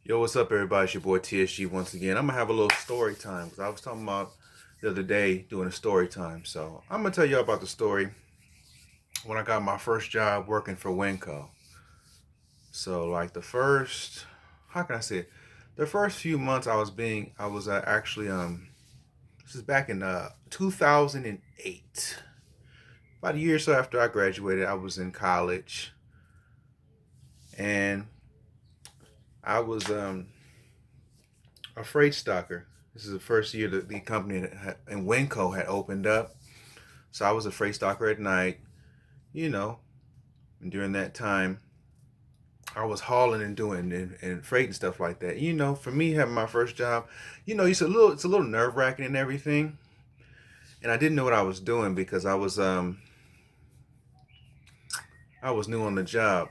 Yo, what's up, everybody? It's your boy TSG once again. I'm gonna have a little story time because I was talking about the other day doing a story time. So I'm gonna tell you about the story when I got my first job working for Winco. So like how can I say it? The first few months I was actually this is back in 2008. About a year or so after I graduated, I was in college and I was a freight stocker. This is the first year that the company in Winco had opened up. So I was a freight stocker at night, you know, and during that time, I was hauling and doing and freight and stuff like that. For me having my first job, it's a little nerve wracking and everything. And I didn't know what I was doing because I was new on the job.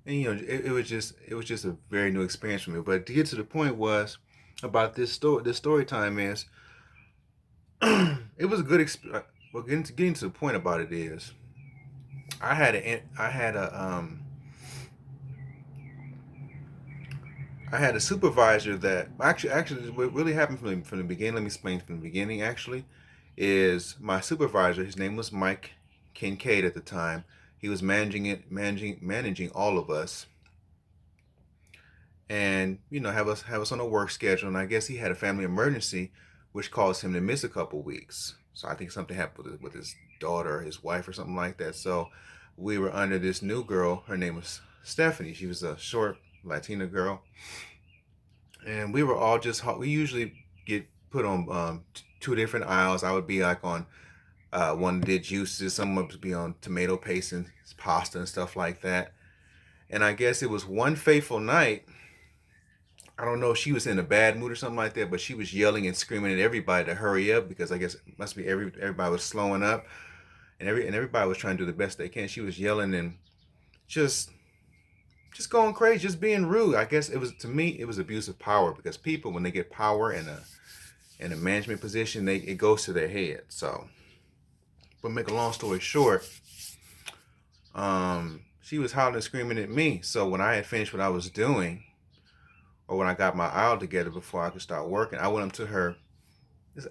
And it was just a very new experience for me. But to get to the point was about this story time is it was a good experience. Well, getting to the point about it is, I had a supervisor that actually what really happened from the beginning. Let me explain from the beginning. Actually, is my supervisor. His name was Mike Kincaid at the time. He was managing all of us, and have us on a work schedule. And I guess he had a family emergency, which caused him to miss a couple weeks. So I think something happened with his daughter or his wife or something like that. So we were under this new girl. Her name was Stephanie. She was a short Latina girl, and we were all just we usually get put on two different aisles. I would be like on one that did juices. Someone would be on tomato paste and pasta and stuff like that. And I guess it was one fateful night. I don't know if she was in a bad mood or something like that, but she was yelling and screaming at everybody to hurry up because I guess it must be everybody was slowing up, and everybody was trying to do the best they can. She was yelling and just just going crazy, just being rude. I guess it was, to me, it was abuse of power because people, when they get power in a management position, it goes to their head. So, but make a long story short, she was hollering and screaming at me. So when I had finished what I was doing, or when I got my aisle together before I could start working, I went up to her.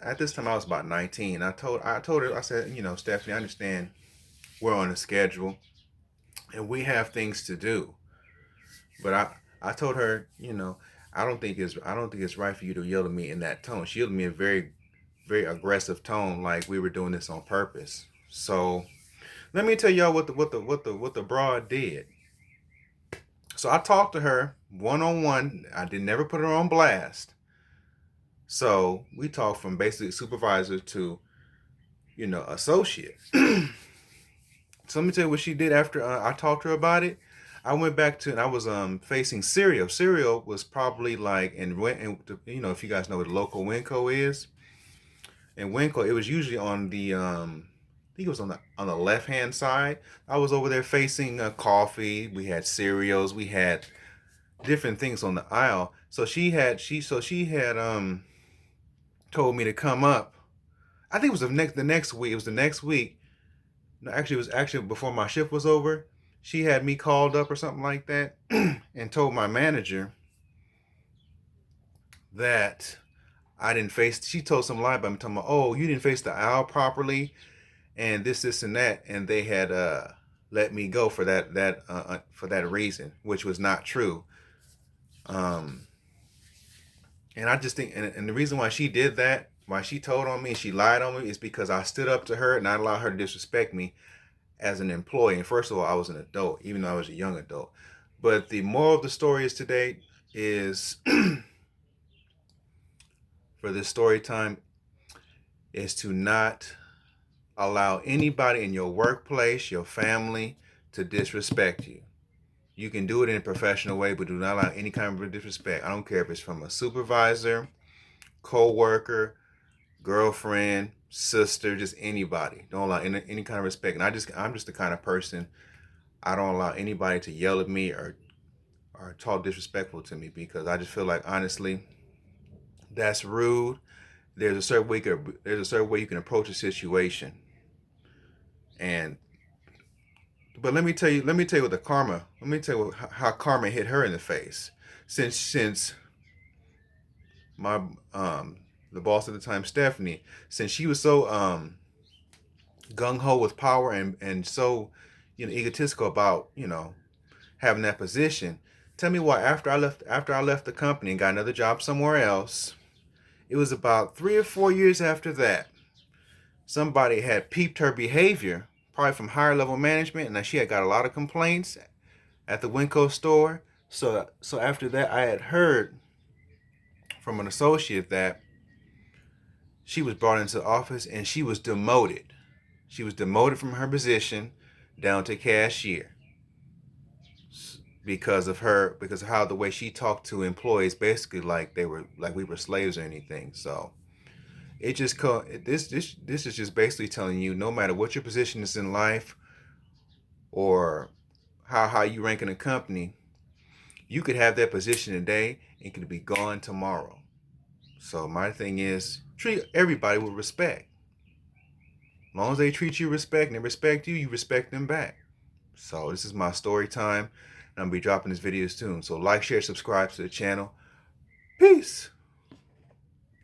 At this time, I was about 19. I told her, I said, Stephanie, I understand we're on a schedule and we have things to do, but I told her, I don't think it's right for you to yell at me in that tone. She yelled at me in a very aggressive tone, like we were doing this on purpose. So let me tell y'all what the broad did. So I talked to her one on one. I did never put her on blast. So we talked from basically supervisor to associate. So let me tell you what she did after I talked to her about it. I went back to, and I was facing Cereal. Cereal was probably like, if you guys know what the local Winco is, and Winco, it was usually on the I think it was on the left hand side. I was over there facing coffee. We had cereals. We had different things on the aisle. So she had told me to come up. I think it was the next week. It was the next week. No, actually, it was actually before my shift was over. She had me called up or something like that, and told my manager that I didn't face. She told some lie about me, talking about, oh, you didn't face the aisle properly, and this and that, and they had let me go for that reason, which was not true. Um, and I just think, and the reason why she did that, why she told on me, she lied on me, is because I stood up to her and not allowed her to disrespect me as an employee. And first of all, I was an adult, even though I was a young adult. But the moral of the story is today is for this story time is to not allow anybody in your workplace, your family, to disrespect you. You can do it in a professional way, but do not allow any kind of disrespect. I don't care if it's from a supervisor, co-worker, girlfriend, sister, just anybody. Don't allow any kind of respect. And I'm just the kind of person, I don't allow anybody to yell at me or talk disrespectful to me, because I just feel like, honestly, that's rude. There's a certain way you can approach a situation. And but let me tell you what how karma hit her in the face. since my the boss at the time, Stephanie, since she was so gung ho with power and so egotistical about having that position. Tell me why after I left the company and got another job somewhere else, it was about 3 or 4 years after that, somebody had peeped her behavior, probably from higher level management, and that she had got a lot of complaints at the Winco store. So after that, I had heard from an associate that she was brought into the office and she was demoted. She was demoted from her position down to cashier because of how the way she talked to employees, basically like we were slaves or anything. So it just this is just basically telling you, no matter what your position is in life or how you rank in a company, you could have that position today and it could be gone tomorrow. So my thing is, treat everybody with respect. As long as they treat you with respect and they respect you, you respect them back. So this is my story time, and I'm gonna be dropping this video soon. So like, share, subscribe to the channel. Peace.